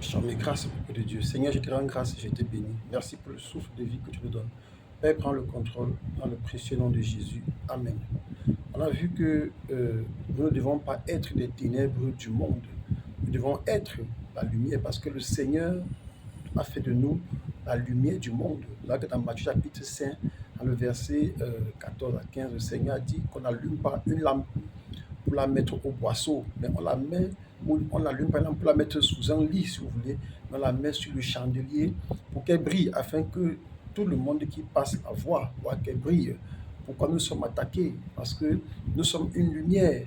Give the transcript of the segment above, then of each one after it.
Je te grâce au de Dieu. Seigneur, je te rends grâce et je te bénis. Merci pour le souffle de vie que tu nous donnes. Père, prends le contrôle dans le précieux nom de Jésus. Amen. On a vu que nous ne devons pas être des ténèbres du monde. Nous devons être la lumière parce que le Seigneur a fait de nous la lumière du monde. Là, dans Matthieu chapitre 5, dans le verset 14 à 15, le Seigneur a dit qu'on n'allume pas une lampe pour la mettre au boisseau, mais on l'allume par exemple pour la mettre sous un lit, si vous voulez, on la met sur le chandelier pour qu'elle brille, afin que tout le monde qui passe la voie qu'elle brille. Pourquoi nous sommes attaqués? Parce que nous sommes une lumière.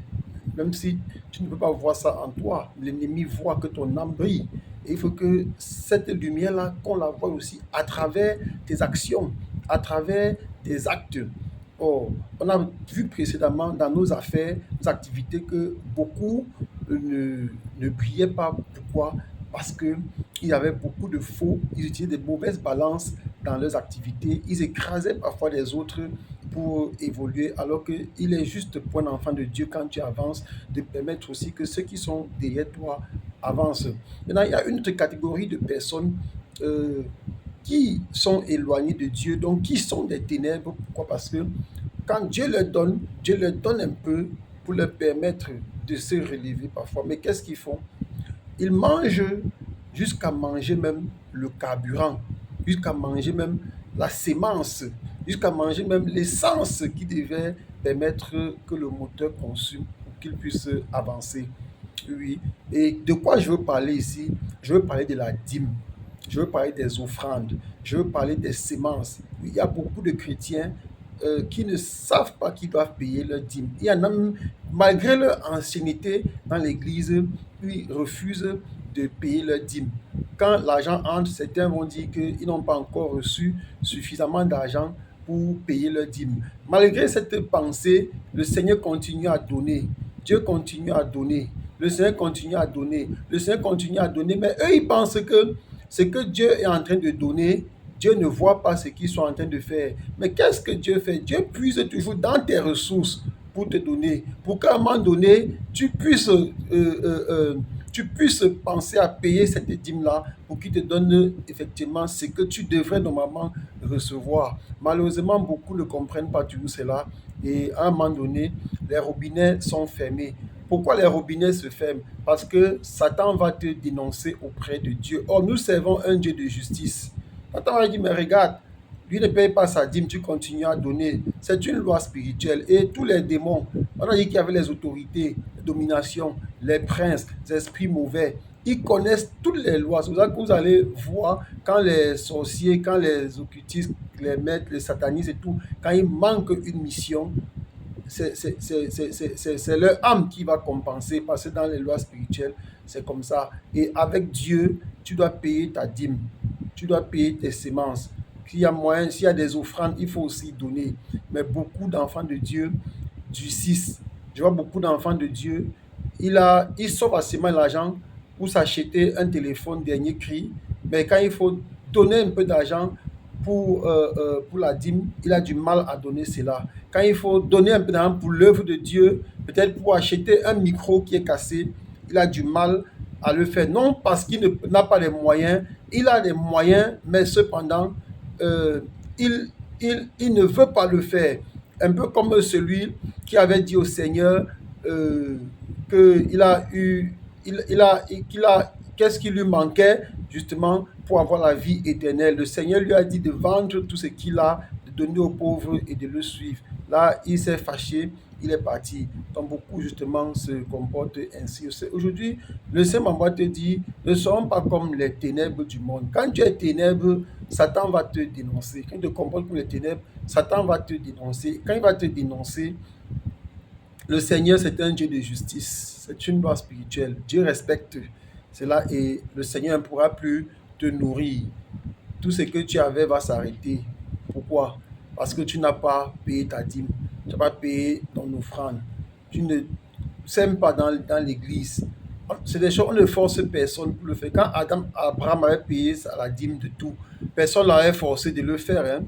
Même si tu ne peux pas voir ça en toi, l'ennemi voit que ton âme brille. Et il faut que cette lumière-là, qu'on la voie aussi à travers tes actions, à travers tes actes. Or, on a vu précédemment dans nos affaires, nos activités, que beaucoup ne brillaient pas. Pourquoi? Parce qu'il y avait beaucoup de faux, ils utilisaient des mauvaises balances dans leurs activités, ils écrasaient parfois les autres pour évoluer, alors qu'il est juste pour un enfant de Dieu, quand tu avances, de permettre aussi que ceux qui sont derrière toi avancent. Maintenant, il y a une autre catégorie de personnes euh, qui sont éloignées de Dieu, donc qui sont des ténèbres. Pourquoi? Parce que quand Dieu leur donne un peu pour leur permettre de se relever parfois. Mais qu'est-ce qu'ils font? Ils mangent jusqu'à manger même le carburant, jusqu'à manger même la sémence, jusqu'à manger même l'essence qui devait permettre que le moteur consume pour qu'il puisse avancer. Oui. Et de quoi je veux parler ici? Je veux parler de la dîme. Je veux parler des offrandes. Je veux parler des sémences. Il y a beaucoup de chrétiens qui ne savent pas qu'ils doivent payer leur dîme. Il y en a même, malgré leur ancienneté dans l'église, ils refusent de payer leur dîme. Quand l'argent entre, certains vont dire qu'ils n'ont pas encore reçu suffisamment d'argent pour payer leur dîme. Malgré cette pensée, le Seigneur continue à donner. Dieu continue à donner. Le Seigneur continue à donner. Le Seigneur continue à donner. Mais eux, ils pensent que ce que Dieu est en train de donner, Dieu ne voit pas ce qu'ils sont en train de faire. Mais qu'est-ce que Dieu fait? Dieu puise toujours dans tes ressources pour te donner. Pour qu'à un moment donné, tu puisses penser à payer cette dîme-là pour qu'il te donne effectivement ce que tu devrais normalement recevoir. Malheureusement, beaucoup ne comprennent pas tout cela et à un moment donné, les robinets sont fermés. Pourquoi les robinets se ferment? Parce que Satan va te dénoncer auprès de Dieu. Or, nous servons un Dieu de justice. Satan va dire, mais regarde, lui ne paye pas sa dîme, tu continues à donner. C'est une loi spirituelle. Et tous les démons, on a dit qu'il y avait les autorités, les dominations, les princes, les esprits mauvais. Ils connaissent toutes les lois. C'est pour ça que vous allez voir quand les sorciers, quand les occultistes, les maîtres, les satanistes et tout, quand ils manquent une mission, c'est leur âme qui va compenser, parce que dans les lois spirituelles, c'est comme ça. Et avec Dieu, tu dois payer ta dîme, tu dois payer tes semences. S'il y a moyen, s'il y a des offrandes, il faut aussi donner. Mais beaucoup d'enfants de Dieu du 6, je vois beaucoup d'enfants de Dieu, ils sauvent facilement l'argent pour s'acheter un téléphone dernier cri, mais quand il faut donner un peu d'argent pour la dîme, il a du mal à donner cela. Quand il faut donner un peu d'argent pour l'œuvre de Dieu, peut-être pour acheter un micro qui est cassé, il a du mal à le faire. Non parce qu'il n'a pas les moyens, il a les moyens, mais cependant, euh, il, il ne veut pas le faire. Un peu comme celui qui avait dit au Seigneur euh, qu'il a eu, qu'est-ce qui lui manquait justement pour avoir la vie éternelle. Le Seigneur lui a dit de vendre tout ce qu'il a, de donner aux pauvres et de le suivre. Là, il s'est fâché, il est parti. Donc beaucoup justement se comportent ainsi. Aujourd'hui, le Saint-Mambois te dit, ne soyons pas comme les ténèbres du monde. Quand tu es ténèbres, Satan va te dénoncer. Quand tu te comportes comme les ténèbres, Satan va te dénoncer. Quand il va te dénoncer, le Seigneur, c'est un Dieu de justice. C'est une loi spirituelle. Dieu respecte cela et le Seigneur ne pourra plus te nourrir. Tout ce que tu avais va s'arrêter. Pourquoi? Parce que tu n'as pas payé ta dîme. Tu n'as pas payé ton offrande. Tu ne sèmes pas dans l'église. C'est des choses, on ne force personne pour le faire. Quand Abraham avait payé la dîme de tout, personne ne l'avait forcé de le faire. Hein.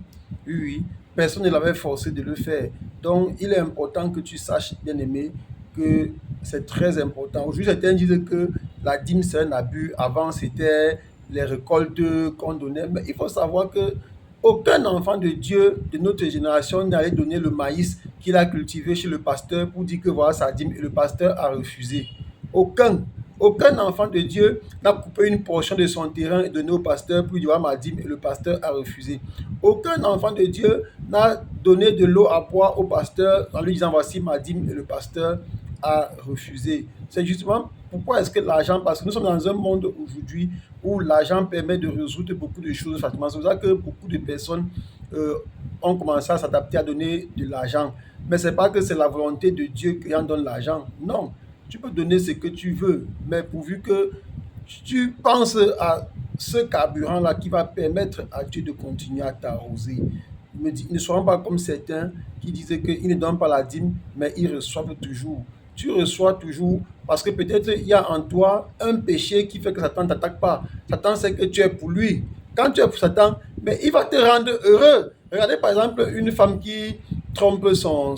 Oui, oui. Personne ne l'avait forcé de le faire. Donc, il est important que tu saches, bien aimé, que c'est très important. Aujourd'hui, certains disent que la dîme c'est un abus. Avant, c'était les récoltes qu'on donnait. Mais il faut savoir que aucun enfant de Dieu de notre génération n'allait donner le maïs qu'il a cultivé chez le pasteur pour dire que voilà sa dîme et le pasteur a refusé. Aucun. Aucun enfant de Dieu n'a coupé une portion de son terrain et donné au pasteur pour dire voilà ma dîme et le pasteur a refusé. Aucun enfant de Dieu n'a donné de l'eau à boire au pasteur en lui disant voici ma dîme et le pasteur a refusé. C'est justement pourquoi est-ce que l'argent, parce que nous sommes dans un monde aujourd'hui où l'argent permet de résoudre beaucoup de choses facilement. C'est pour ça que beaucoup de personnes ont commencé à s'adapter à donner de l'argent. Mais ce n'est pas que c'est la volonté de Dieu qui en donne l'argent. Non, tu peux donner ce que tu veux, mais pourvu que tu penses à ce carburant-là qui va permettre à Dieu de continuer à t'arroser. Ils ne seront pas comme certains qui disaient qu'ils ne donnent pas la dîme, mais ils reçoivent toujours. Tu reçois toujours parce que peut-être il y a en toi un péché qui fait que Satan ne t'attaque pas. Satan sait que tu es pour lui. Quand tu es pour Satan, mais il va te rendre heureux. Regardez par exemple une femme qui trompe son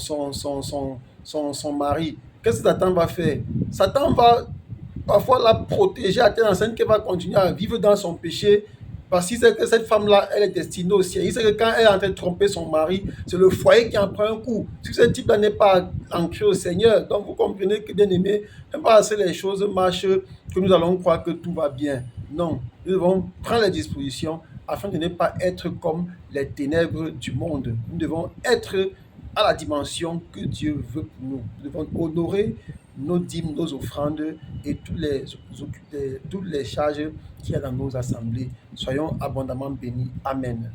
mari. Qu'est-ce que Satan va faire? Satan va parfois la protéger à telle enseigne qu'elle va continuer à vivre dans son péché. Parce qu'il sait que cette femme-là, elle est destinée au ciel. Il sait que quand elle est en train de tromper son mari, c'est le foyer qui en prend un coup. Si ce type-là n'est pas ancré au Seigneur, donc vous comprenez que, bien aimé, même pas assez les choses marchent, que nous allons croire que tout va bien. Non, nous devons prendre les dispositions afin de ne pas être comme les ténèbres du monde. Nous devons être à la dimension que Dieu veut pour nous. Nous devons honorer nos dîmes, nos offrandes et toutes les charges qu'il y a dans nos assemblées. Soyons abondamment bénis. Amen.